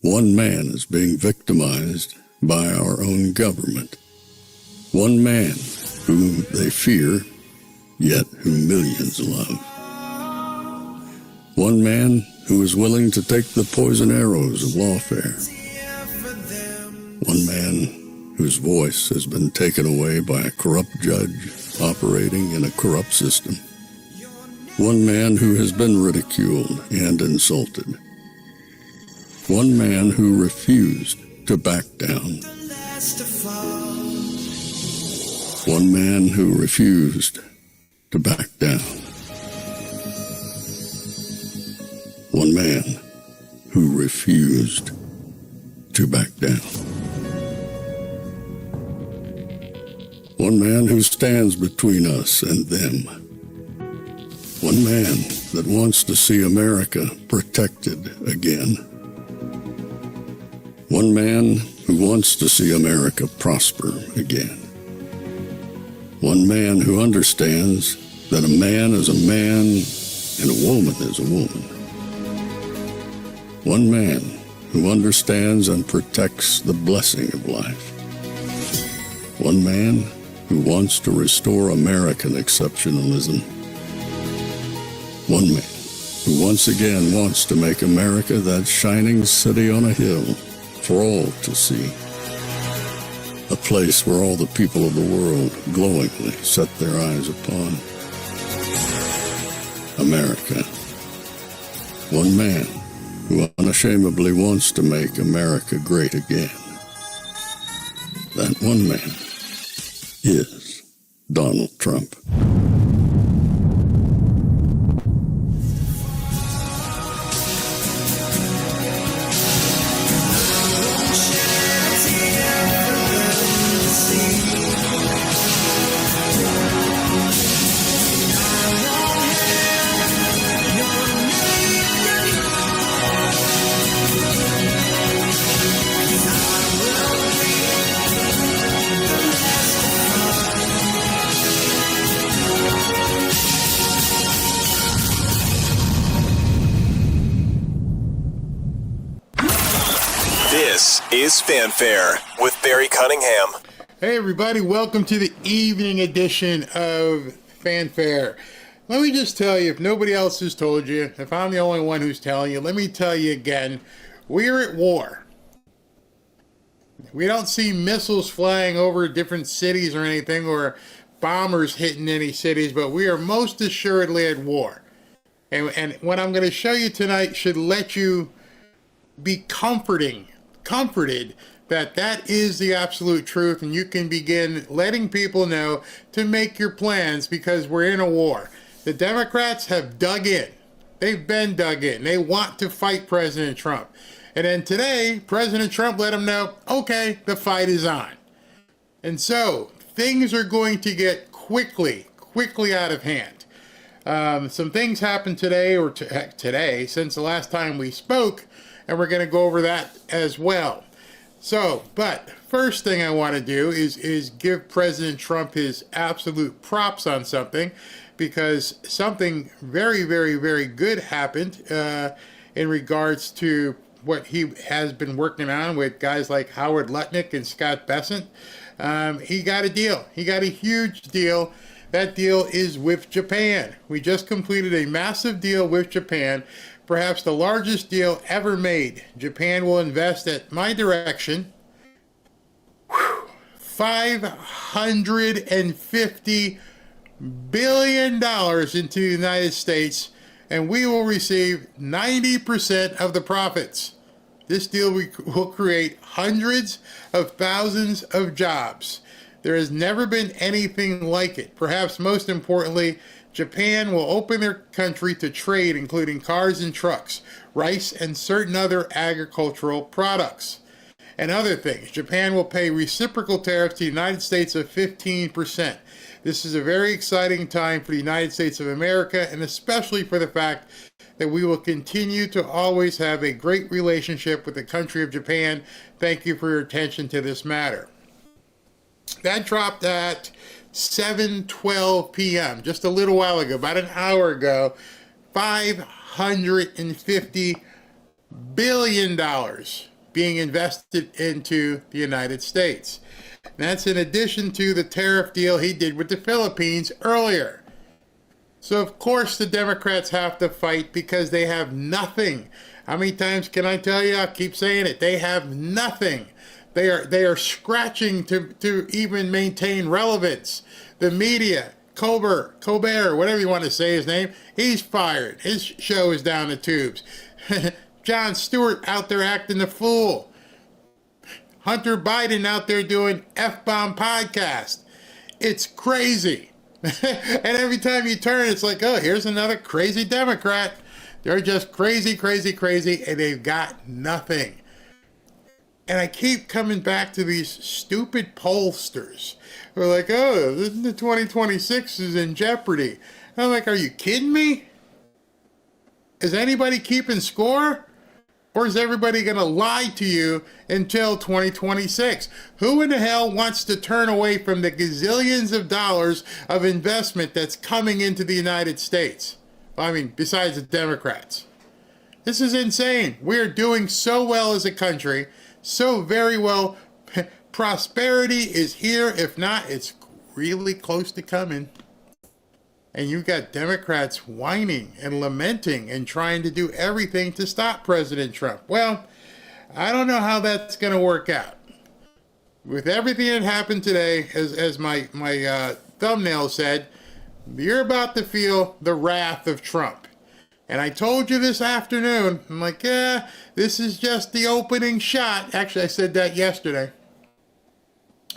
One man is being victimized by our own government. One man whom they fear, yet whom millions love. One man who is willing to take the poison arrows of lawfare. One man whose voice has been taken away by a corrupt judge operating in a corrupt system. One man who has been ridiculed and insulted. One man who refused to back down. One man who refused to back down. One man who refused to back down. One man who stands between us and them. One man that wants to see America protected again. One man who wants to see America prosper again. One man who understands that a man is a man and a woman is a woman. One man who understands and protects the blessing of life. One man who wants to restore American exceptionalism. One man who once again wants to make America that shining city on a hill for all to see. A place where all the people of the world glowingly set their eyes upon. America. One man who unashamedly wants to make America great again. That one man is Donald Trump. This is Fanfare with Barry Cunningham. Hey everybody, welcome to the evening edition of Fanfare. Let me just tell you, if nobody else has told you, if I'm the only one who's telling you, let me tell you again, we're at war. We don't see missiles flying over different cities or anything, or bombers hitting any cities, but we are most assuredly at war. And what I'm going to show you tonight should let you be comforted that that is the absolute truth, and you can begin letting people know to make your plans, because we're in a war. The Democrats have dug in. They've been dug in. They want to fight President Trump. And then today, President Trump let them know, okay, the fight is on. And so things are going to get quickly out of hand. Some things happened today, today, since the last time we spoke, and we're going to go over that as well. So, but first thing I want to do is give President Trump his absolute props on something, because something very, very, very good happened in regards to what he has been working on with guys like Howard Lutnick and Scott Bessent. He got a deal. He got a huge deal. That deal is with Japan. We just completed a massive deal with Japan, perhaps the largest deal ever made. Japan will invest, at my direction, $550 billion into the United States, and we will receive 90% of the profits. This deal will create hundreds of thousands of jobs. There has never been anything like it. Perhaps most importantly, Japan will open their country to trade, including cars and trucks, rice, and certain other agricultural products. And other things. Japan will pay reciprocal tariffs to the United States of 15%. This is a very exciting time for the United States of America, and especially for the fact that we will continue to always have a great relationship with the country of Japan. Thank you for your attention to this matter. That dropped at 7:12 p.m., just a little while ago, about an hour ago. $550 billion being invested into the United States. And that's in addition to the tariff deal he did with the Philippines earlier. So of course the Democrats have to fight because they have nothing. How many times can I tell you? I'll keep saying it. They have nothing. They are scratching to even maintain relevance. The media, Colbert, whatever you want to say his name, he's fired. His show is down the tubes. Jon Stewart out there acting the fool. Hunter Biden out there doing F-bomb podcast. It's crazy. And every time you turn, it's like, oh, here's another crazy Democrat. They're just crazy, and they've got nothing. And I keep coming back to these stupid pollsters who are like, oh, the 2026 is in jeopardy. And I'm like, are you kidding me? Is anybody keeping score? Or is everybody going to lie to you until 2026? Who in the hell wants to turn away from the gazillions of dollars of investment that's coming into the United States? I mean, besides the Democrats. This is insane. We're doing so well as a country, so very well. Prosperity is here. If not, it's really close to coming. And you've got Democrats whining and lamenting and trying to do everything to stop President Trump. Well, I don't know how that's going to work out. With everything that happened today, as my thumbnail said, you're about to feel the wrath of Trump. And I told you this afternoon, I'm like, yeah, this is just the opening shot. Actually, I said that yesterday.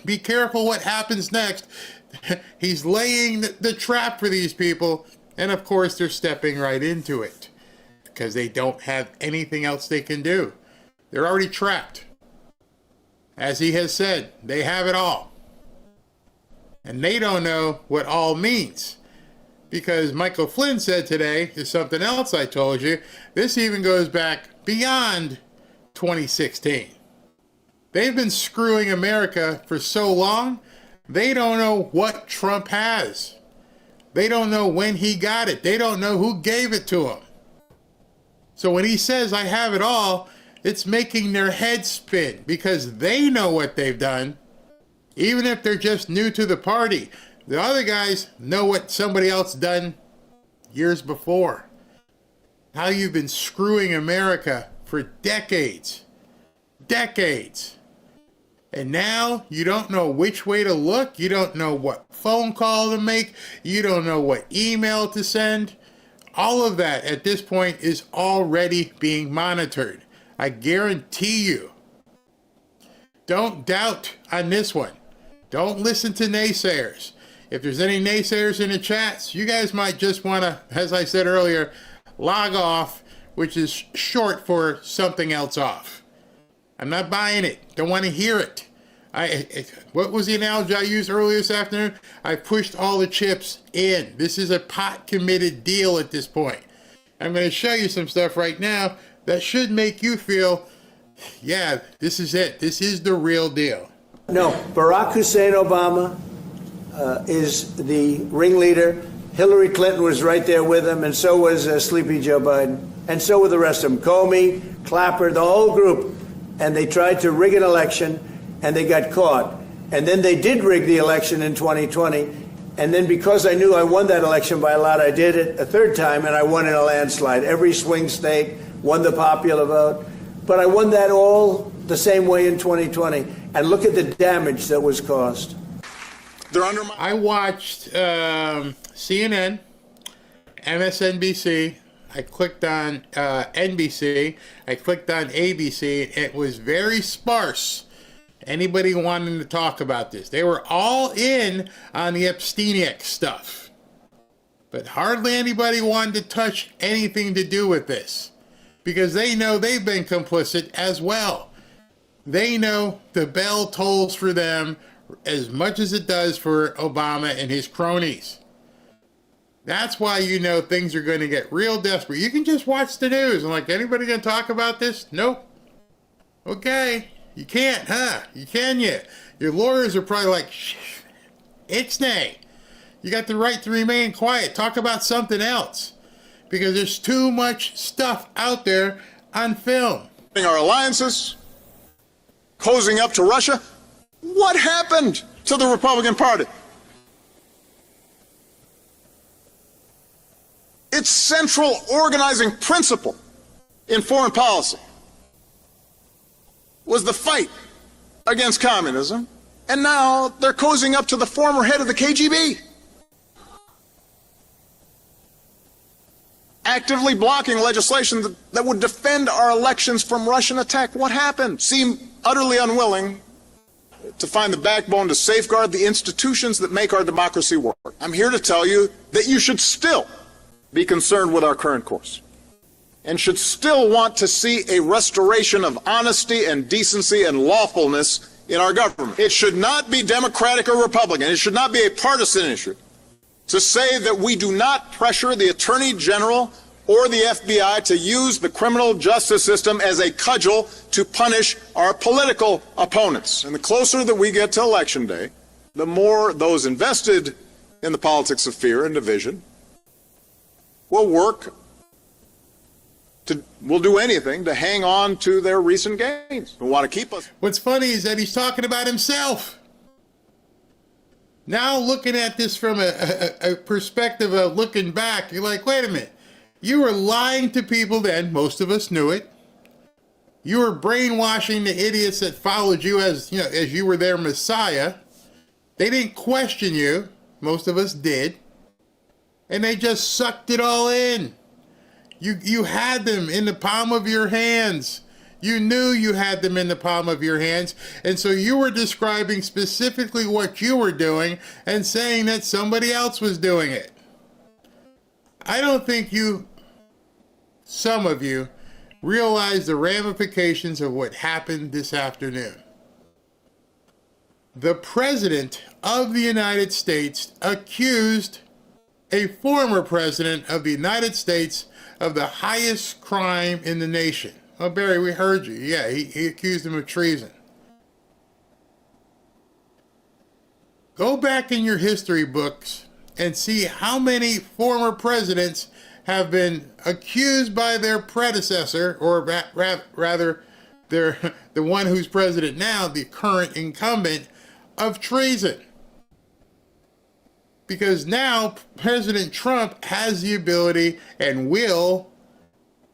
Be careful what happens next. He's laying the trap for these people, and of course they're stepping right into it because they don't have anything else they can do. They're already trapped. As he has said, they have it all. And they don't know what all means. Because Michael Flynn said today, is something else I told you, this even goes back beyond 2016. They've been screwing America for so long, they don't know what Trump has. They don't know when he got it. They don't know who gave it to him. So when he says, I have it all, it's making their heads spin because they know what they've done, even if they're just new to the party. The other guys know what somebody else done years before. How you've been screwing America for decades. Decades. And now you don't know which way to look. You don't know what phone call to make. You don't know what email to send. All of that at this point is already being monitored. I guarantee you. Don't doubt on this one. Don't listen to naysayers. If there's any naysayers in the chats, you guys might just want to, as I said earlier, log off, which is short for something else off. I'm not buying it. Don't want to hear it. What was the analogy I used earlier this afternoon? I pushed all the chips in. This is a pot-committed deal at this point. I'm going to show you some stuff right now that should make you feel, yeah, this is it. This is the real deal. No, Barack Hussein Obama is the ringleader. Hillary Clinton was right there with him, and so was Sleepy Joe Biden. And so were the rest of them. Comey, Clapper, the whole group. And they tried to rig an election, and they got caught. And then they did rig the election in 2020. And then because I knew I won that election by a lot, I did it a third time, and I won in a landslide. Every swing state, won the popular vote. But I won that all the same way in 2020. And look at the damage that was caused. I watched CNN, MSNBC. I clicked on NBC. I clicked on ABC. It was very sparse. Anybody wanting to talk about this? They were all in on the Epsteinic stuff. But hardly anybody wanted to touch anything to do with this. Because they know they've been complicit as well. They know the bell tolls for them as much as it does for Obama and his cronies. That's why you know things are going to get real desperate. You can just watch the news and like, anybody going to talk about this? Nope. Okay. You can't, huh? You can you? Your lawyers are probably like, ixnay. You got the right to remain quiet. Talk about something else. Because there's too much stuff out there on film. Our alliances, cozying up to Russia. What happened to the Republican Party? Its central organizing principle in foreign policy was the fight against communism, and now they're cozying up to the former head of the KGB, actively blocking legislation that would defend our elections from Russian attack. What happened? Seem utterly unwilling to find the backbone to safeguard the institutions that make our democracy work. I'm here to tell you that you should still be concerned with our current course and should still want to see a restoration of honesty and decency and lawfulness in our government. It should not be Democratic or Republican. It should not be a partisan issue to say that we do not pressure the Attorney General or the FBI to use the criminal justice system as a cudgel to punish our political opponents. And the closer that we get to Election Day, the more those invested in the politics of fear and division will do anything to hang on to their recent gains and want to keep us. What's funny is that he's talking about himself. Now looking at this from a perspective of looking back, you're like, wait a minute. You were lying to people then. Most of us knew it. You were brainwashing the idiots that followed you as you were their messiah. They didn't question you. Most of us did. And they just sucked it all in. You had them in the palm of your hands. You knew you had them in the palm of your hands. And so you were describing specifically what you were doing and saying that somebody else was doing it. I don't think some of you, realize the ramifications of what happened this afternoon. The President of the United States accused a former President of the United States of the highest crime in the nation. Oh, Barry, we heard you. Yeah, he accused him of treason. Go back in your history books and see how many former presidents have been accused by their predecessor, or rather, the one who's president now, the current incumbent, of treason. Because now President Trump has the ability and will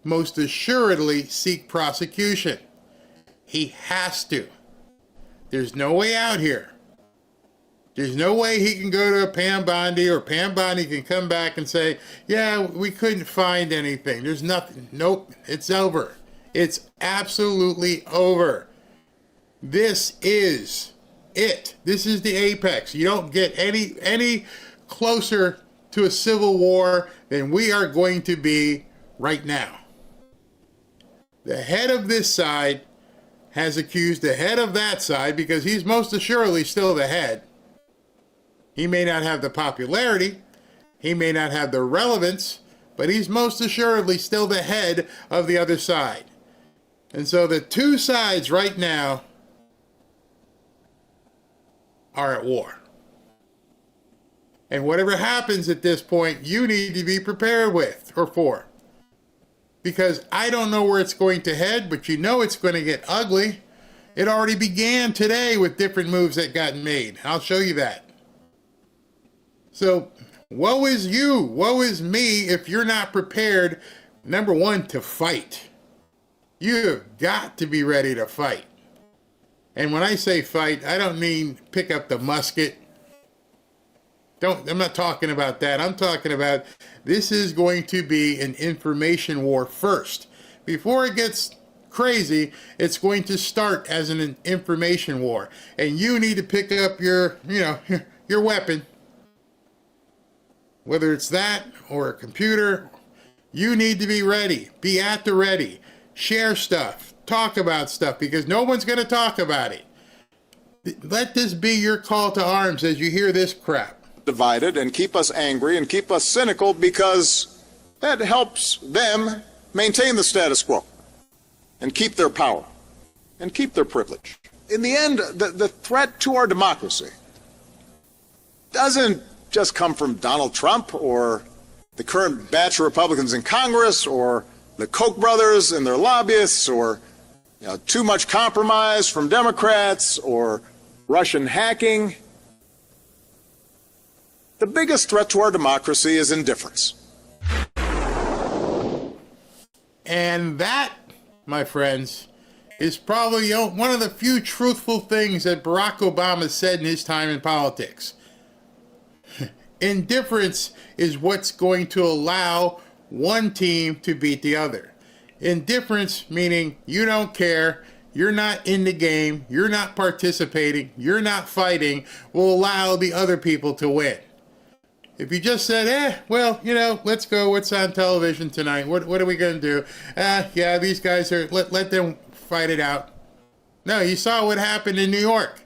most assuredly seek prosecution. He has to. There's no way out here. There's no way he can go to Pam Bondi, or Pam Bondi can come back and say, yeah, we couldn't find anything. There's nothing. Nope, it's over. It's absolutely over. This is it. This is the apex. You don't get any closer to a civil war than we are going to be right now. The head of this side has accused the head of that side, because he's most assuredly still the head. He may not have the popularity, he may not have the relevance, but he's most assuredly still the head of the other side. And so the two sides right now are at war. And whatever happens at this point, you need to be prepared with, or for. Because I don't know where it's going to head, but you know it's going to get ugly. It already began today with different moves that got made. I'll show you that. So, woe is you, woe is me if you're not prepared, number one, to fight. You've got to be ready to fight. And when I say fight, I don't mean pick up the musket. I'm not talking about that. I'm talking about this is going to be an information war first. Before it gets crazy, it's going to start as an information war. And you need to pick up your weapon. Whether it's that or a computer, you need to be ready. Be at the ready. Share stuff. Talk about stuff, because no one's going to talk about it. Let this be your call to arms as you hear this crap. Divided and keep us angry and keep us cynical, because that helps them maintain the status quo and keep their power and keep their privilege. In the end, the threat to our democracy doesn't just come from Donald Trump or the current batch of Republicans in Congress or the Koch brothers and their lobbyists or too much compromise from Democrats or Russian hacking. The biggest threat to our democracy is indifference. And that, my friends, is probably one of the few truthful things that Barack Obama said in his time in politics. Indifference is what's going to allow one team to beat the other. Indifference meaning you don't care, you're not in the game, you're not participating, you're not fighting, will allow the other people to win. If you just said, well, let's go, what's on television tonight? What are we going to do? Yeah, these guys are, let them fight it out. No, you saw what happened in New York.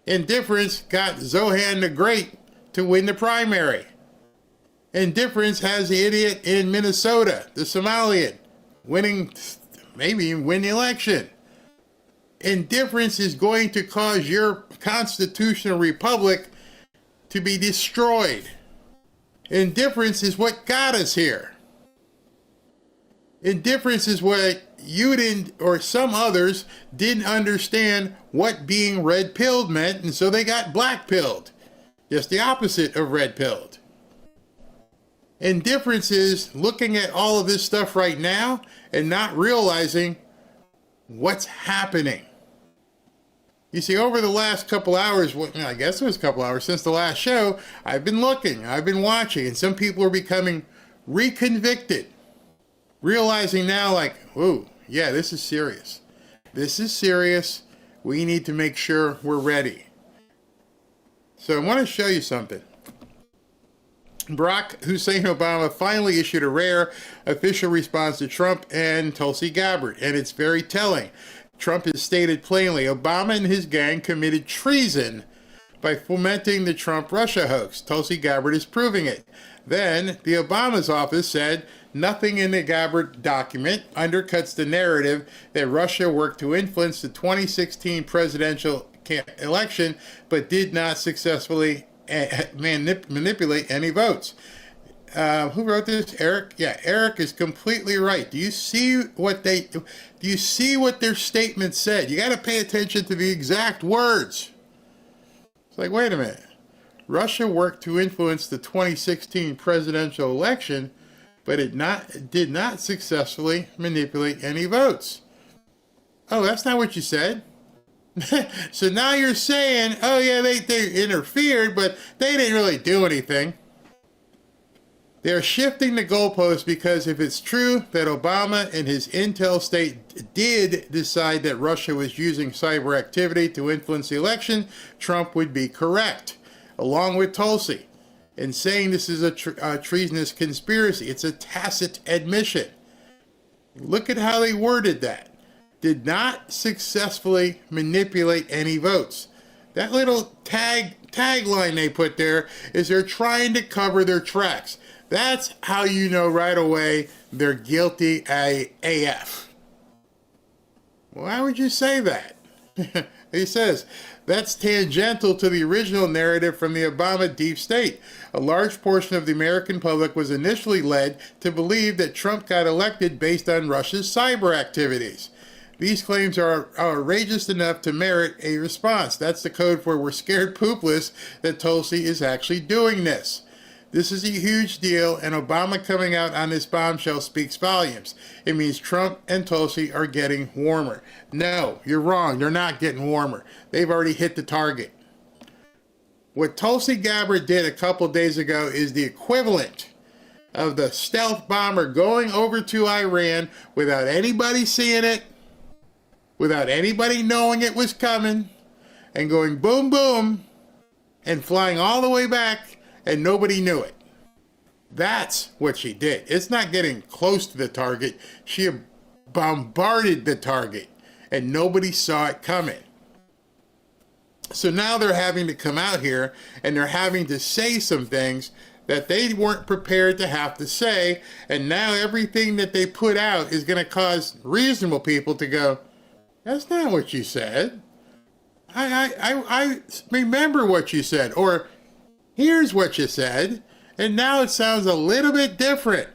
Indifference got Zohan the Great to win the primary. Indifference has the idiot in Minnesota, the Somalian, maybe win the election. Indifference is going to cause your constitutional republic to be destroyed. Indifference is what got us here. Indifference is what you didn't, or some others didn't understand what being red-pilled meant, and so they got black-pilled. Just the opposite of red-pilled. Indifference is looking at all of this stuff right now and not realizing what's happening. You see, over the last couple hours, I guess it was a couple hours since the last show, I've been looking, I've been watching, and some people are becoming reconvicted. Realizing now, like, whoa, yeah, this is serious. This is serious. We need to make sure we're ready. So I want to show you something. Barack Hussein Obama finally issued a rare official response to Trump and Tulsi Gabbard, and it's very telling. Trump has stated plainly, Obama and his gang committed treason by fomenting the Trump-Russia hoax. Tulsi Gabbard is proving it. Then, the Obama's office said, nothing in the Gabbard document undercuts the narrative that Russia worked to influence the 2016 presidential election, but did not successfully manipulate any votes. Who wrote this? Eric? Yeah, Eric is completely right. Do you see what their statement said? You got to pay attention to the exact words. It's like, wait a minute. Russia worked to influence the 2016 presidential election, but it did not successfully manipulate any votes. Oh, that's not what you said. So now you're saying, oh yeah, they interfered, but they didn't really do anything. They're shifting the goalposts because if it's true that Obama and his intel state did decide that Russia was using cyber activity to influence the election, Trump would be correct, along with Tulsi, in saying this is a treasonous conspiracy. It's a tacit admission. Look at how they worded that. Did not successfully manipulate any votes. That little tagline they put there is they're trying to cover their tracks. That's how you know right away they're guilty AF. Why would you say that? He says, that's tangential to the original narrative from the Obama deep state. A large portion of the American public was initially led to believe that Trump got elected based on Russia's cyber activities. These claims are outrageous enough to merit a response. That's the code for we're scared poopless that Tulsi is actually doing this. This is a huge deal, and Obama coming out on this bombshell speaks volumes. It means Trump and Tulsi are getting warmer. No, you're wrong. They're not getting warmer. They've already hit the target. What Tulsi Gabbard did a couple days ago is the equivalent of the stealth bomber going over to Iran without anybody seeing it, without anybody knowing it was coming, and going boom, boom, and flying all the way back, and nobody knew it. That's what she did. It's not getting close to the target. She bombarded the target, and nobody saw it coming. So now they're having to come out here, and they're having to say some things that they weren't prepared to have to say, and now everything that they put out is going to cause reasonable people to go, that's not what you said. I remember what you said, or here's what you said, and now it sounds a little bit different.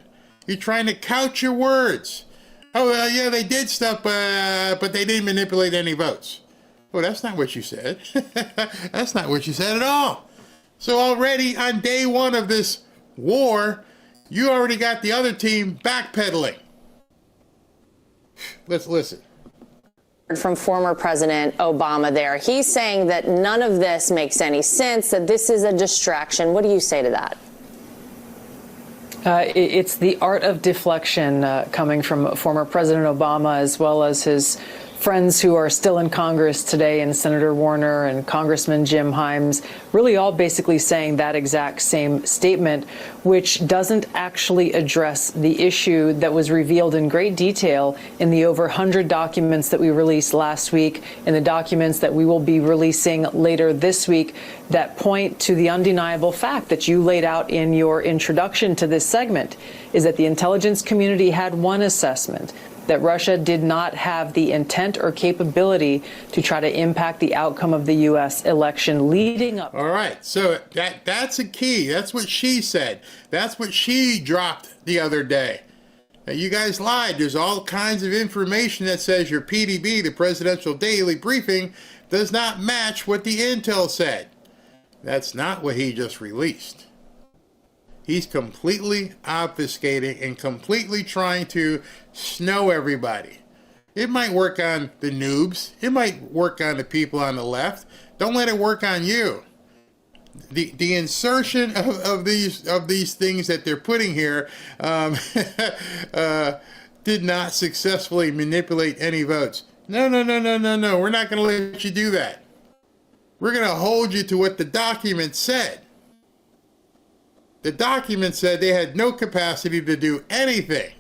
You're trying to couch your words. Oh, yeah, they did stuff, but they didn't manipulate any votes. Well, that's not what you said. That's not what you said at all. So already on day one of this war, you already got the other team backpedaling. Let's listen. From former President Obama there. He's saying that none of this makes any sense, that this is a distraction. What do you say to that? It's the art of deflection coming from former President Obama, as well as his friends who are still in Congress today, and Senator Warner and Congressman Jim Himes, really all basically saying that exact same statement, which doesn't actually address the issue that was revealed in great detail in the over 100 documents that we released last week, and the documents that we will be releasing later this week, that point to the undeniable fact that you laid out in your introduction to this segment, is that the intelligence community had one assessment, that Russia did not have the intent or capability to try to impact the outcome of the U.S. election leading up. All right, so that's a key. That's what she said. That's what she dropped the other day. Now, you guys lied. There's all kinds of information that says your PDB, the Presidential Daily Briefing, does not match what the intel said. That's not what he just released. He's completely obfuscating and completely trying to snow everybody. It might work on the noobs. It might work on the people on the left. Don't let it work on you. The insertion of these things that they're putting here did not successfully manipulate any votes. No. We're not going to let you do that. We're going to hold you to what the document said. The document said they had no capacity to do anything.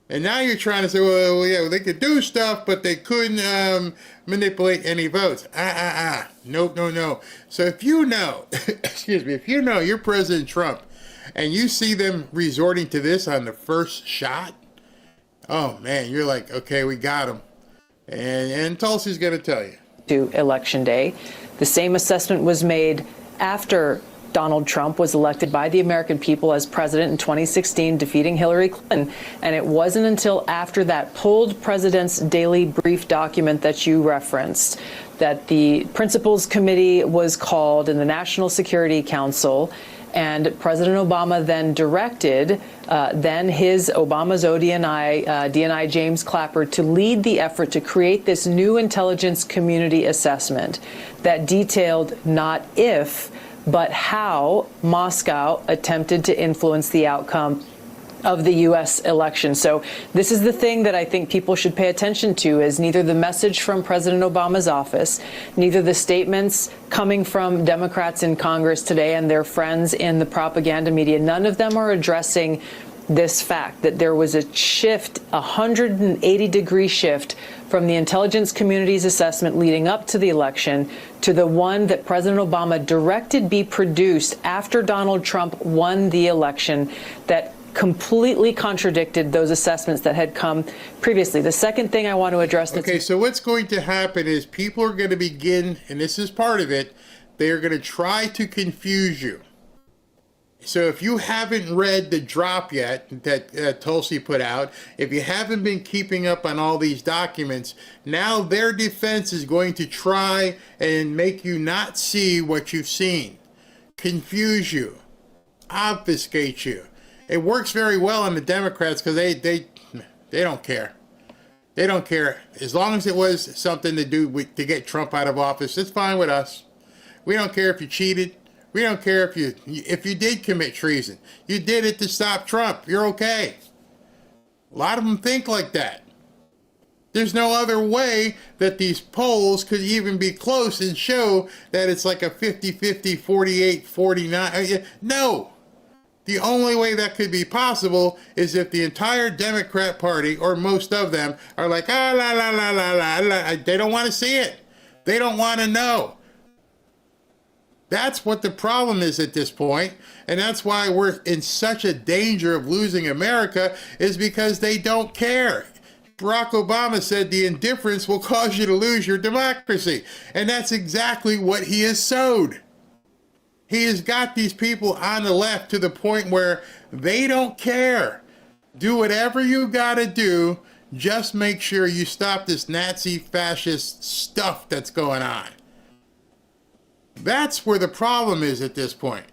And now you're trying to say, well, yeah, they could do stuff, but they couldn't manipulate any votes. No. So if you know, excuse me, if you know you're President Trump and you see them resorting to this on the first shot, oh man, you're like, okay, we got him. And Tulsi's going to tell you. To Election Day, the same assessment was made after Donald Trump was elected by the American people as president in 2016, defeating Hillary Clinton. And it wasn't until after that pulled President's Daily Brief document that you referenced that the Principals Committee was called in the National Security Council. And President Obama then directed Obama's DNI James Clapper to lead the effort to create this new intelligence community assessment that detailed not if, but how Moscow attempted to influence the outcome of the U.S. election. So this is the thing that I think people should pay attention to, is neither the message from President Obama's office, neither the statements coming from Democrats in Congress today and their friends in the propaganda media. None of them are addressing this fact that there was a shift, a 180-degree shift from the intelligence community's assessment leading up to the election to the one that President Obama directed be produced after Donald Trump won the election, that completely contradicted those assessments that had come previously. The second thing I want to address... Okay, so what's going to happen is people are going to begin, and this is part of it, they are going to try to confuse you. So if you haven't read the drop yet that Tulsi put out, if you haven't been keeping up on all these documents, now their defense is going to try and make you not see what you've seen, confuse you, obfuscate you. It works very well on the Democrats because they don't care. They don't care. As long as it was something to do with, to get Trump out of office, it's fine with us. We don't care if you cheated. We don't care if you did commit treason. You did it to stop Trump. You're okay. A lot of them think like that. There's no other way that these polls could even be close and show that it's like a 50-50, 48-49. No. The only way that could be possible is if the entire Democrat Party, or most of them, are like, they don't want to see it. They don't want to know. That's what the problem is at this point, and that's why we're in such a danger of losing America, is because they don't care. Barack Obama said the indifference will cause you to lose your democracy, and that's exactly what he has sowed. He has got these people on the left to the point where they don't care. Do whatever you gotta do. Just make sure you stop this Nazi fascist stuff that's going on. That's where the problem is at this point.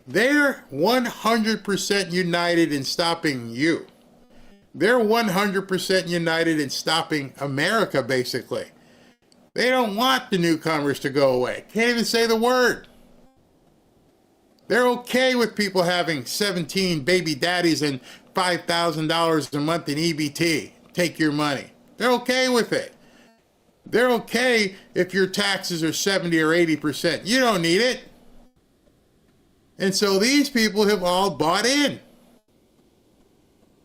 They're 100% united in stopping you. They're 100% united in stopping America, basically. They don't want the newcomers to go away. Can't even say the word. They're okay with people having 17 baby daddies and $5,000 a month in EBT. Take your money. They're okay with it. They're okay if your taxes are 70 or 80%. You don't need it. And so these people have all bought in.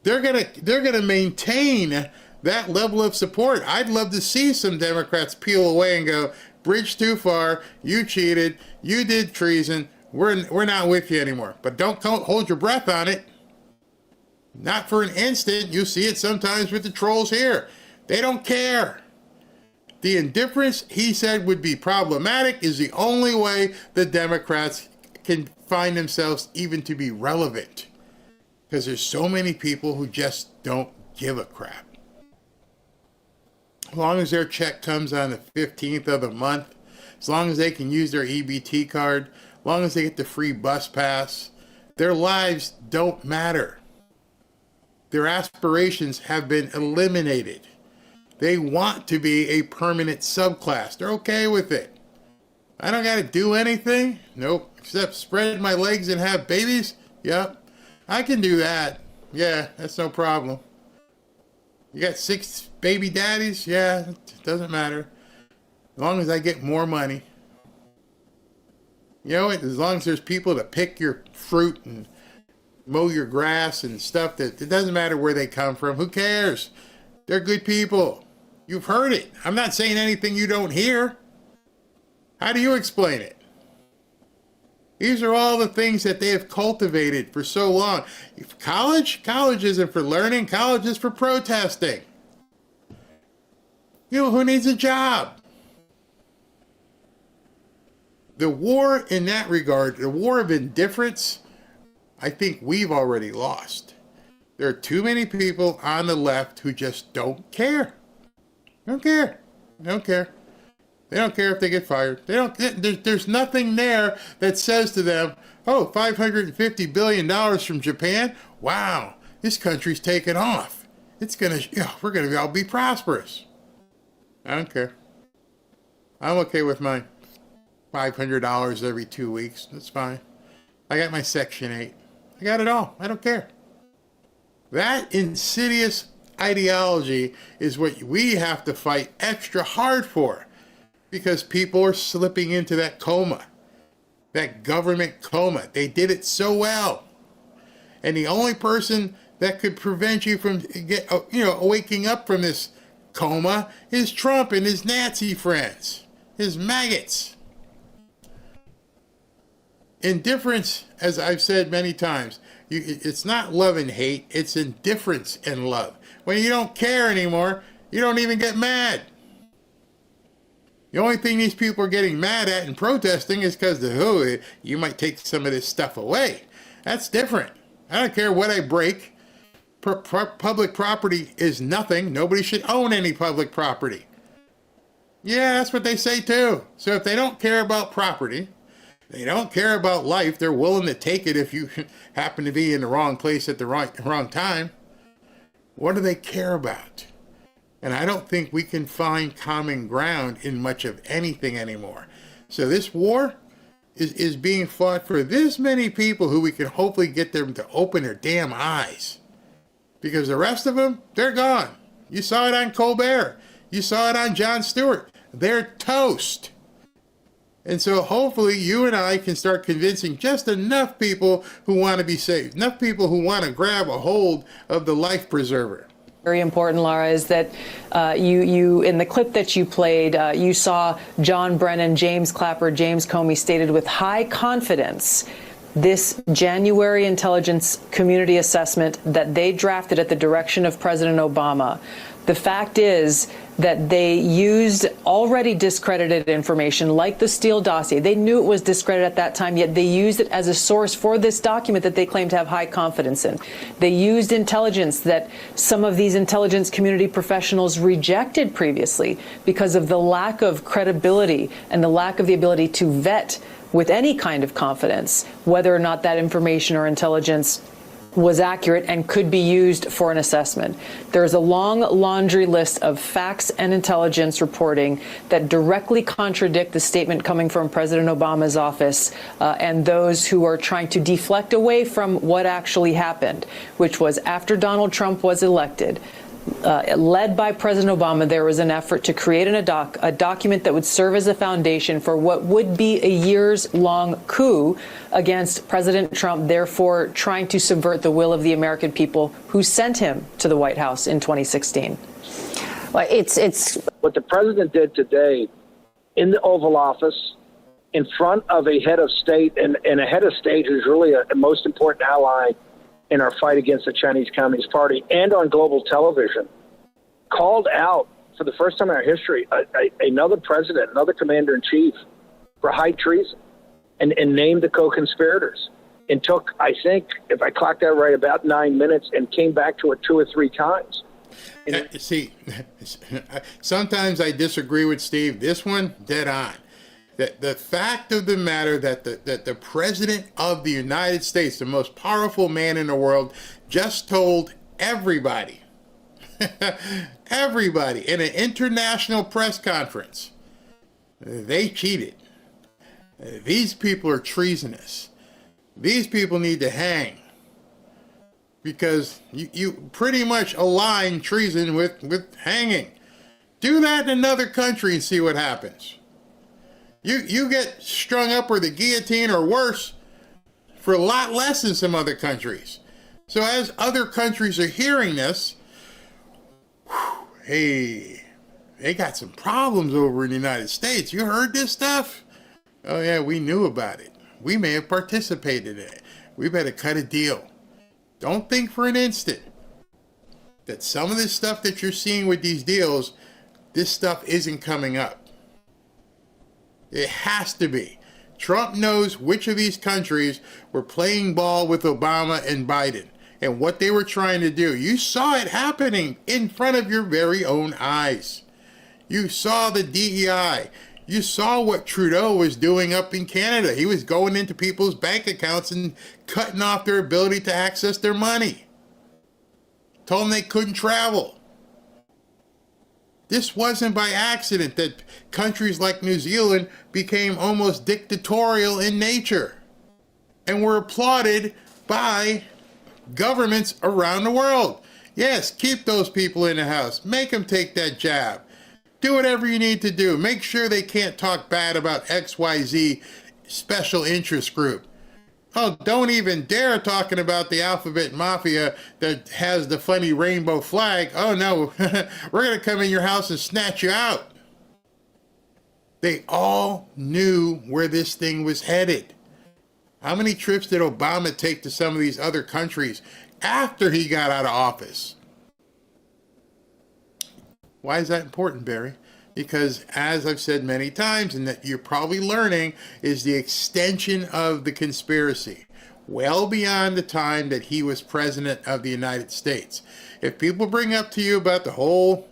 They're gonna maintain that level of support. I'd love to see some Democrats peel away and go, bridge too far, you cheated, you did treason, we're not with you anymore. But don't hold your breath on it. Not for an instant. You see it sometimes with the trolls here. They don't care. The indifference, he said, would be problematic is the only way the Democrats can find themselves even to be relevant. Because there's so many people who just don't give a crap. As long as their check comes on the 15th of the month, as long as they can use their EBT card, as long as they get the free bus pass, their lives don't matter. Their aspirations have been eliminated. They want to be a permanent subclass. They're okay with it. I don't got to do anything. Nope. Except spread my legs and have babies. Yep. I can do that. Yeah, that's no problem. You got 6 baby daddies? Yeah, it doesn't matter. As long as I get more money. You know, as long as there's people to pick your fruit and mow your grass and stuff, that it doesn't matter where they come from. Who cares? They're good people. You've heard it. I'm not saying anything you don't hear. How do you explain it? These are all the things that they have cultivated for so long. College isn't for learning. College is for protesting. You know, who needs a job? The war in that regard, the war of indifference, I think we've already lost. There are too many people on the left who just don't care. Don't care. Don't care. They don't care if they get fired. There's nothing there that says to them, oh, $550 billion from Japan? Wow, this country's taken off. We're gonna all be prosperous. I don't care. I'm okay with my $500 every 2 weeks. That's fine. I got my Section 8. I got it all. I don't care. That insidious ideology is what we have to fight extra hard for, because people are slipping into that coma, that government coma. They did it so well. And the only person that could prevent you from waking up from this coma is Trump and his Nazi friends, his maggots. Indifference, as I've said many times, it's not love and hate, it's indifference and love. When you don't care anymore, you don't even get mad. The only thing these people are getting mad at and protesting is because you might take some of this stuff away. That's different. I don't care what I break. Public property is nothing. Nobody should own any public property. Yeah, that's what they say too. So if they don't care about property, they don't care about life, they're willing to take it if you happen to be in the wrong place at the wrong time. What do they care about? And I don't think we can find common ground in much of anything anymore. So this war is being fought for this many people who we can hopefully get them to open their damn eyes. Because the rest of them, they're gone. You saw it on Colbert. You saw it on Jon Stewart. They're toast. And so hopefully you and I can start convincing just enough people who want to be saved, enough people who want to grab a hold of the life preserver. Very important, Laura, is that you in the clip that you played, you saw John Brennan, James Clapper, James Comey stated with high confidence this January intelligence community assessment that they drafted at the direction of President Obama. The fact is that they used already discredited information like the Steele dossier. They knew it was discredited at that time, yet they used it as a source for this document that they claim to have high confidence in. They used intelligence that some of these intelligence community professionals rejected previously because of the lack of credibility and the lack of the ability to vet with any kind of confidence whether or not that information or intelligence was accurate and could be used for an assessment. There's a long laundry list of facts and intelligence reporting that directly contradict the statement coming from President Obama's office and those who are trying to deflect away from what actually happened, which was after Donald Trump was elected. Led by President Obama, there was an effort to create a document that would serve as a foundation for what would be a years-long coup against President Trump, therefore trying to subvert the will of the American people who sent him to the White House in 2016. Well, it's what the president did today in the Oval Office in front of a head of state, and a head of state who's really a most important ally in our fight against the Chinese Communist Party, and on global television, called out for the first time in our history another president, another commander-in-chief for high treason, and named the co-conspirators. And took, I think, if I clocked that right, about 9 minutes, and came back to it 2 or 3 times. See, sometimes I disagree with Steve. This one, dead on. The fact of the matter that the President of the United States, the most powerful man in the world, just told everybody, everybody in an international press conference, they cheated. These people are treasonous. These people need to hang. Because you pretty much align treason with hanging. Do that in another country and see what happens. You get strung up or the guillotine or worse for a lot less in some other countries. So as other countries are hearing this, hey, they got some problems over in the United States. You heard this stuff? Oh yeah, we knew about it. We may have participated in it. We better cut a deal. Don't think for an instant that some of this stuff that you're seeing with these deals, this stuff isn't coming up. It has to be. Trump knows which of these countries were playing ball with Obama and Biden and what they were trying to do. You saw it happening in front of your very own eyes. You saw the DEI. You saw what Trudeau was doing up in Canada. He was going into people's bank accounts and cutting off their ability to access their money. Told them they couldn't travel. This wasn't by accident that countries like New Zealand became almost dictatorial in nature and were applauded by governments around the world. Yes, keep those people in the house. Make them take that jab. Do whatever you need to do. Make sure they can't talk bad about XYZ special interest group. Oh, don't even dare talking about the alphabet mafia that has the funny rainbow flag. Oh no, we're going to come in your house and snatch you out. They all knew where this thing was headed. How many trips did Obama take to some of these other countries after he got out of office? Why is that important, Barry? Because as I've said many times, and that you're probably learning, is the extension of the conspiracy well beyond the time that he was president of the United States. If people bring up to you about the whole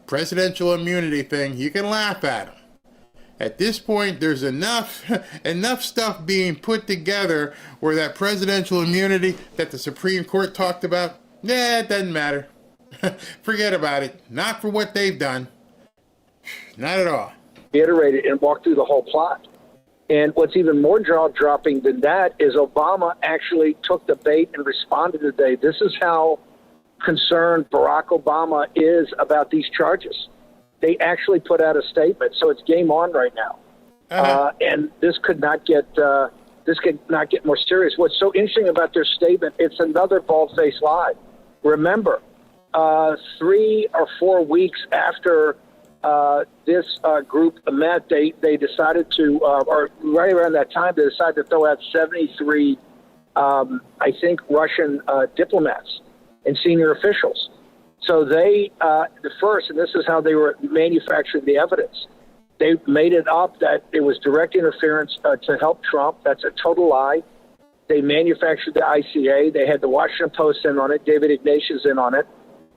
presidential immunity thing, you can laugh at them. At this point, there's enough stuff being put together where that presidential immunity that the Supreme Court talked about, it doesn't matter. Forget about it. Not for what they've done. Not at all. Reiterated and walked through the whole plot. And what's even more jaw-dropping than that is Obama actually took the bait and responded today. This is how concerned Barack Obama is about these charges. They actually put out a statement, so it's game on right now. And this could not get more serious. What's so interesting about their statement? It's another bald-faced lie. Remember, 3 or 4 weeks after this group met, they decided to, or right around that time, they decided to throw out 73, I think, Russian diplomats and senior officials. So they, the first, and this is how they were manufacturing the evidence. They made it up that it was direct interference to help Trump. That's a total lie. They manufactured the ICA. They had the Washington Post in on it. David Ignatius in on it.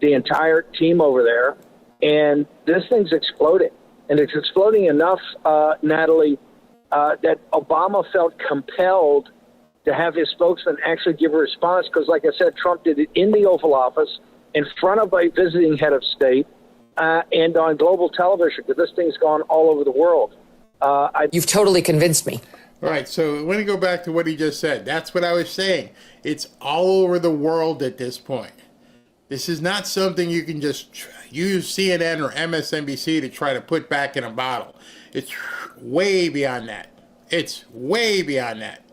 The entire team over there. And this thing's exploding. And it's exploding enough, Natalie, that Obama felt compelled to have his spokesman actually give a response because, like I said, Trump did it in the Oval Office in front of a visiting head of state and on global television because this thing's gone all over the world. You've totally convinced me. All right, so let me go back to what he just said. That's what I was saying. It's all over the world at this point. This is not something you can just use CNN or MSNBC to try to put back in a bottle. It's way beyond that. It's way beyond that.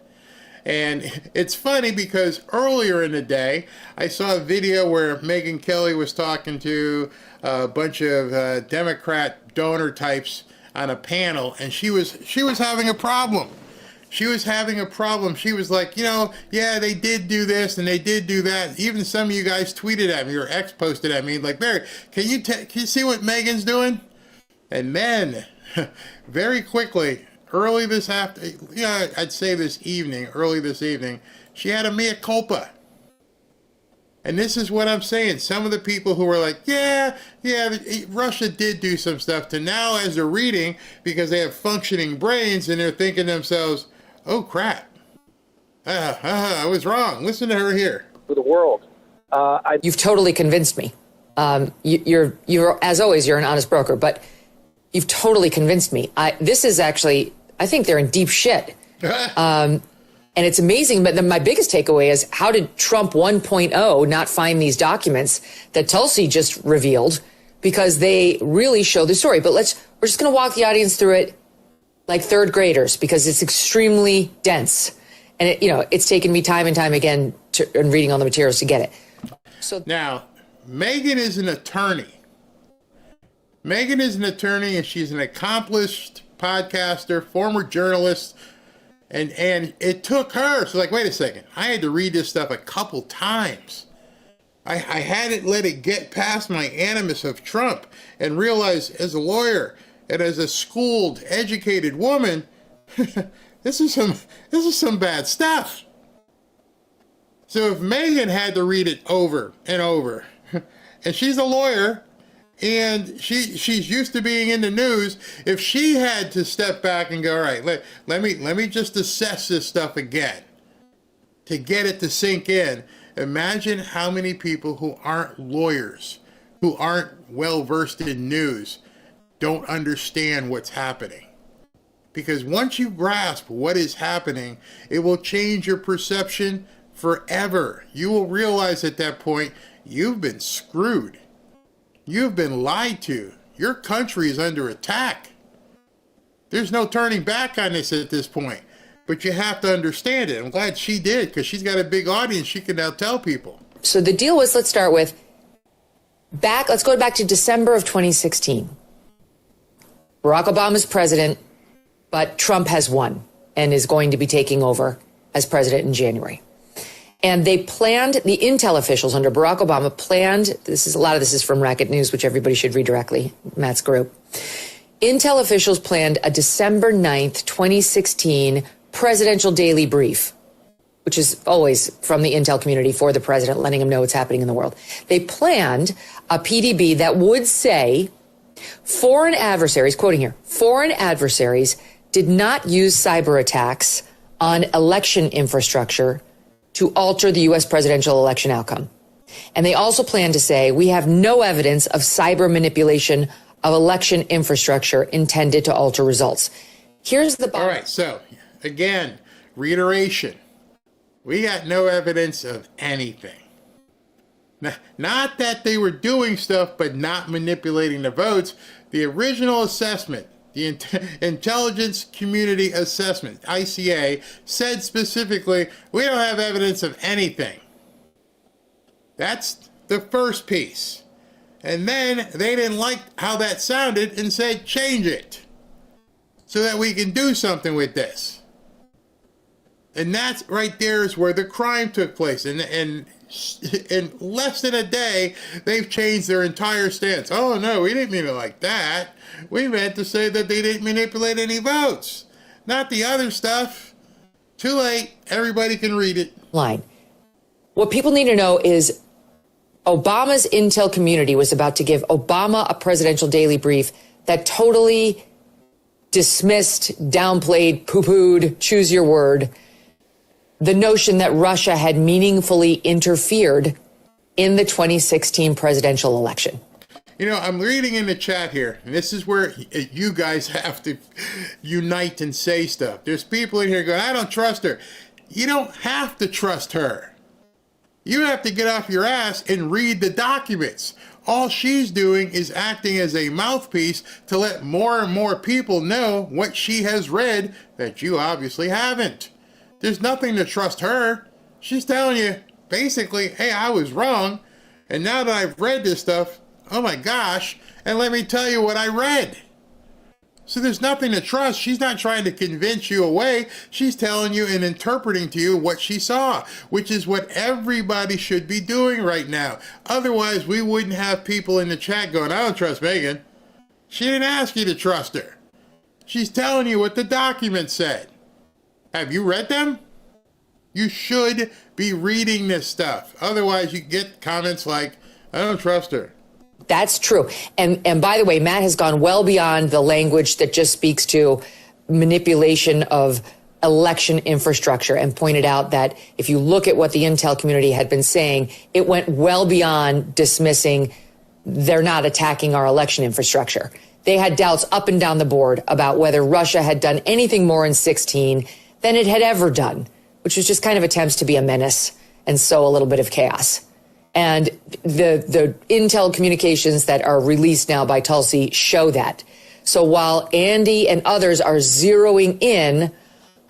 And it's funny because earlier in the day, I saw a video where Megyn Kelly was talking to a bunch of Democrat donor types on a panel, and she was having a problem. She was having a problem. She was like, yeah, they did do this and they did do that. Even some of you guys tweeted at me or posted at me, like, Barry, can you see what Megan's doing? And then, very quickly, early this evening, she had a mea culpa. And this is what I'm saying. Some of the people who were like, yeah, Russia did do some stuff, to now as they're reading, because they have functioning brains and they're thinking to themselves, oh crap, I was wrong. Listen to her here. For the world. You've totally convinced me. You're as always, you're an honest broker, but you've totally convinced me. This is actually, I think they're in deep shit. And it's amazing, but my biggest takeaway is, how did Trump 1.0 not find these documents that Tulsi just revealed? Because they really show the story. But we're just going to walk the audience through it like third graders, because it's extremely dense. And it's taken me time and time again in reading all the materials to get it. So now, Megyn is an attorney. Megyn is an attorney, and she's an accomplished podcaster, former journalist, and it took her. So, like, wait a second, I had to read this stuff a couple times. I hadn't let it get past my animus of Trump and realize, as a lawyer and as a schooled, educated woman, this is some bad stuff. So if Megyn had to read it over and over, and she's a lawyer, and she's used to being in the news, if she had to step back and go, all right, let me just assess this stuff again to get it to sink in. Imagine how many people who aren't lawyers, who aren't well versed in news, don't understand what's happening. Because once you grasp what is happening, it will change your perception forever. You will realize at that point, you've been screwed. You've been lied to. Your country is under attack. There's no turning back on this at this point. But you have to understand it. I'm glad she did, because she's got a big audience. She can now tell people. So the deal was, let's start with let's go back to December of 2016. Barack Obama's president, but Trump has won and is going to be taking over as president in January. And they planned, the intel officials under Barack Obama planned, a lot of this is from Racket News, which everybody should read directly, Matt's group. Intel officials planned a December 9th, 2016 presidential daily brief, which is always from the intel community for the president, letting him know what's happening in the world. They planned a PDB that would say, foreign adversaries, quoting here, foreign adversaries did not use cyber attacks on election infrastructure to alter the U.S. presidential election outcome. And they also plan to say, we have no evidence of cyber manipulation of election infrastructure intended to alter results. Here's the All right, so again, reiteration. We got no evidence of anything. Not that they were doing stuff, but not manipulating the votes. The original assessment, the Intelligence Community Assessment, ICA, said specifically, we don't have evidence of anything. That's the first piece. And then they didn't like how that sounded and said, change it so that we can do something with this. And that's right there is where the crime took place. And in less than a day, they've changed their entire stance. Oh, no, we didn't mean it like that. We meant to say that they didn't manipulate any votes, not the other stuff. Too late. Everybody can read it. Line. What people need to know is Obama's intel community was about to give Obama a presidential daily brief that totally dismissed, downplayed, poo-pooed, choose your word, the notion that Russia had meaningfully interfered in the 2016 presidential election. You know, I'm reading in the chat here, and this is where you guys have to unite and say stuff. There's people in here going, I don't trust her. You don't have to trust her. You have to get off your ass and read the documents. All she's doing is acting as a mouthpiece to let more and more people know what she has read that you obviously haven't. There's nothing to trust her. She's telling you, basically, hey, I was wrong. And now that I've read this stuff, oh my gosh, and let me tell you what I read. So there's nothing to trust. She's not trying to convince you away. She's telling you and interpreting to you what she saw, which is what everybody should be doing right now. Otherwise, we wouldn't have people in the chat going, I don't trust Megan. She didn't ask you to trust her. She's telling you what the document said. Have you read them? You should be reading this stuff. Otherwise, you get comments like, I don't trust her. That's true. And by the way, Matt has gone well beyond the language that just speaks to manipulation of election infrastructure and pointed out that if you look at what the intel community had been saying, it went well beyond dismissing they're not attacking our election infrastructure. They had doubts up and down the board about whether Russia had done anything more in 16 than it had ever done, which was just kind of attempts to be a menace and sow a little bit of chaos. And the intel communications that are released now by Tulsi show that. So while Andy and others are zeroing in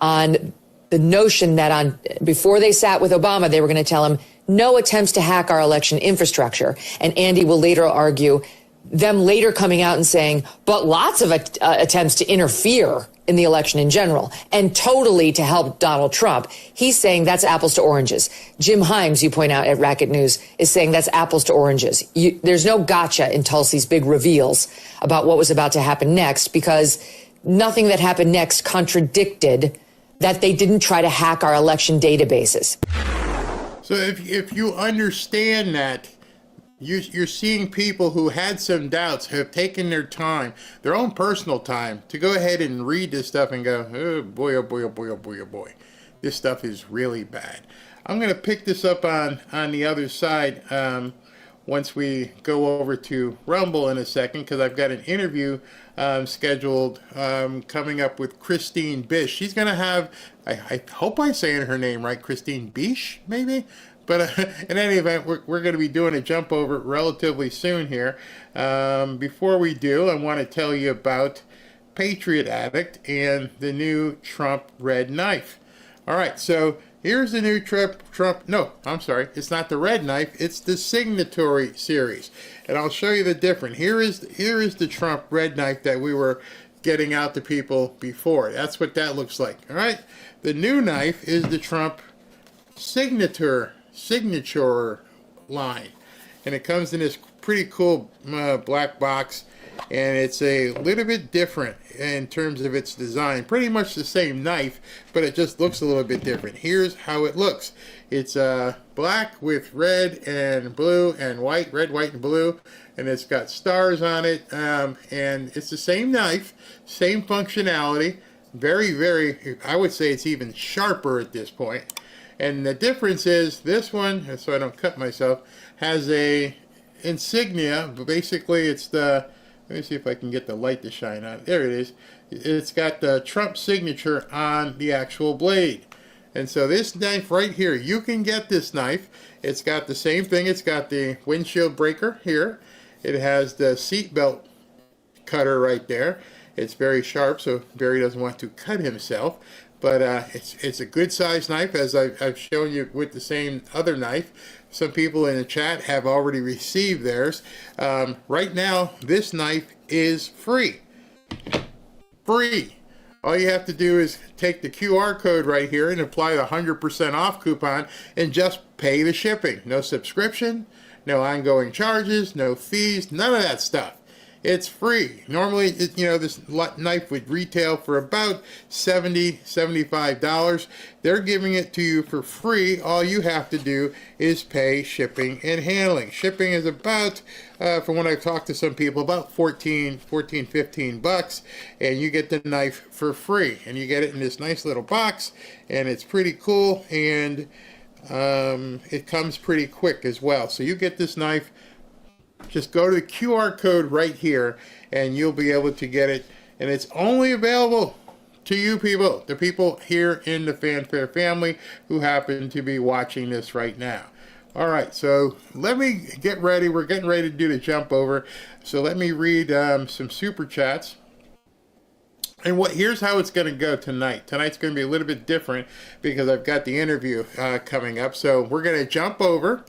on the notion that before they sat with Obama, they were going to tell him no attempts to hack our election infrastructure. And Andy will later argue them later coming out and saying, but lots of attempts to interfere in the election in general and totally to help Donald Trump. He's saying that's apples to oranges. Jim Himes, you point out at Racket News, is saying that's apples to oranges. There's no gotcha in Tulsi's big reveals about what was about to happen next because nothing that happened next contradicted that they didn't try to hack our election databases. So if you understand that, you're seeing people who had some doubts have taken their time, their own personal time, to go ahead and read this stuff and go, oh boy, oh boy, oh boy, oh boy, oh boy. This stuff is really bad. I'm going to pick this up on the other side once we go over to Rumble in a second, because I've got an interview scheduled coming up with Christine Bish. She's going to have, I hope I'm saying her name right, Christine Bish, maybe? But in any event, we're going to be doing a jump over relatively soon here. Before we do, I want to tell you about Patriot Addict and the new Trump red knife. All right, so here's the new it's not the red knife, it's the Signatory series. And I'll show you the difference. Here is the Trump red knife that we were getting out to people before. That's what that looks like. All right, the new knife is the Trump signature line, and it comes in this pretty cool black box, and it's a little bit different in terms of its design. Pretty much the same knife, but it just looks a little bit different. Here's how it looks. It's black with red and blue and white, red, white, and blue, and it's got stars on it, and it's the same knife, same functionality, very, very, I would say it's even sharper at this point. And the difference is this one, so I don't cut myself, has a insignia, but basically it's the, let me see if I can get the light to shine on it. There it is. It's got the Trump signature on the actual blade. And so this knife right here, you can get this knife. It's got the same thing. It's got the windshield breaker here. It has the seatbelt cutter right there. It's very sharp, so Barry doesn't want to cut himself. But it's a good size knife, as I've shown you with the same other knife. Some people in the chat have already received theirs. Right now, this knife is free. Free. All you have to do is take the QR code right here and apply the 100% off coupon and just pay the shipping. No subscription, no ongoing charges, no fees, none of that stuff. It's free. Normally, this knife would retail for about $70, $75. They're giving it to you for free. All you have to do is pay shipping and handling. Shipping is about, from when I've talked to some people, about $15 and you get the knife for free. And you get it in this nice little box, and it's pretty cool, and it comes pretty quick as well. So you get this knife. Just go to the QR code right here and you'll be able to get it. And it's only available to you people, the people here in the Fanfare family who happen to be watching this right now. All right, so let me get ready. We're getting ready to do the jump over. So let me read some super chats. And here's how it's going to go tonight. Tonight's going to be a little bit different because I've got the interview coming up. So we're going to jump over.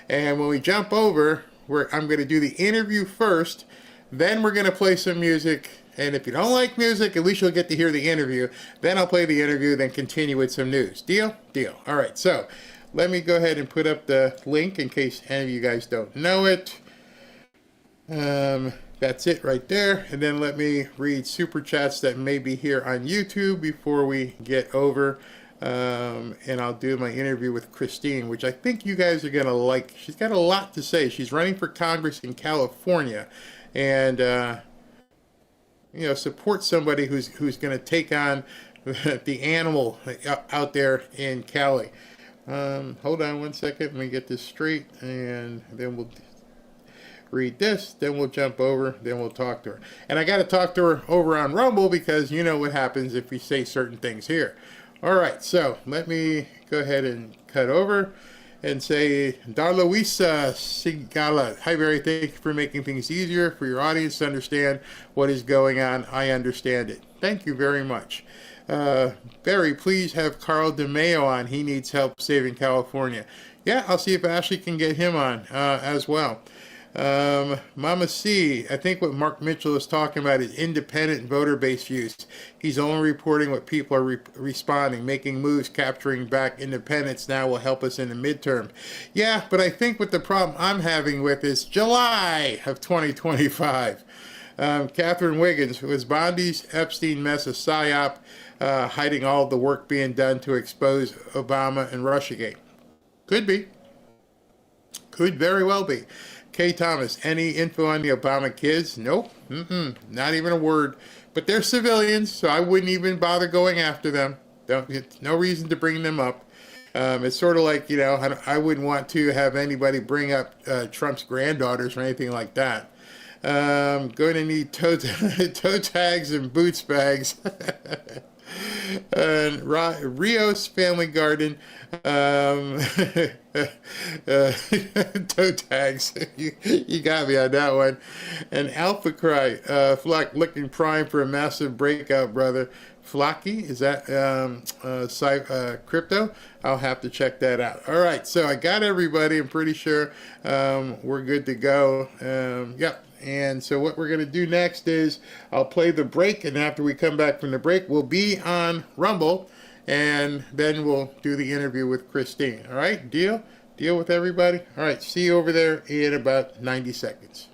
And when we jump over, I'm going to do the interview first, then we're going to play some music, and if you don't like music, at least you'll get to hear the interview. Then I'll play the interview, then continue with some news. Deal? Deal. All right, so let me go ahead and put up the link in case any of you guys don't know it. That's it right there, and then let me read super chats that may be here on YouTube before we get over. And I'll do my interview with Christine, which I think you guys are going to like. She's got a lot to say. She's running for Congress in California, and support somebody who's going to take on the animal out there in Cali. Hold on one second. Let me get this straight, and then we'll read this, then we'll jump over, then we'll talk to her. And I got to talk to her over on Rumble because you know what happens if we say certain things here. All right, so let me go ahead and cut over and say, Darluisa Sigala. Hi, Barry. Thank you for making things easier for your audience to understand what is going on. I understand it. Thank you very much. Barry, please have Carl DeMeo on. He needs help saving California. Yeah, I'll see if Ashley can get him on as well. Mama C, I think what Mark Mitchell is talking about is independent voter-based views. He's only reporting what people are responding, making moves, capturing back independence now will help us in the midterm. Yeah, but I think what the problem I'm having with is July of 2025. Catherine Wiggins, was Bondi's Epstein mess a psyop, hiding all the work being done to expose Obama and Russiagate? Could be. Could very well be. K. Thomas, any info on the Obama kids? Nope. Not even a word. But they're civilians, so I wouldn't even bother going after them. No reason to bring them up. It's sort of like, I wouldn't want to have anybody bring up Trump's granddaughters or anything like that. Going to need toe tags and boots bags. Rios Family Garden, toe tags. You got me on that one. And Alpha Cry, Flock looking prime for a massive breakout, brother. Flocky, is that crypto? I'll have to check that out. All right, so I got everybody. I'm pretty sure we're good to go. Yep. And so what we're going to do next is I'll play the break, and after we come back from the break, we'll be on Rumble, and then we'll do the interview with Christine. All right? Deal? Deal with everybody? All right, see you over there in about 90 seconds.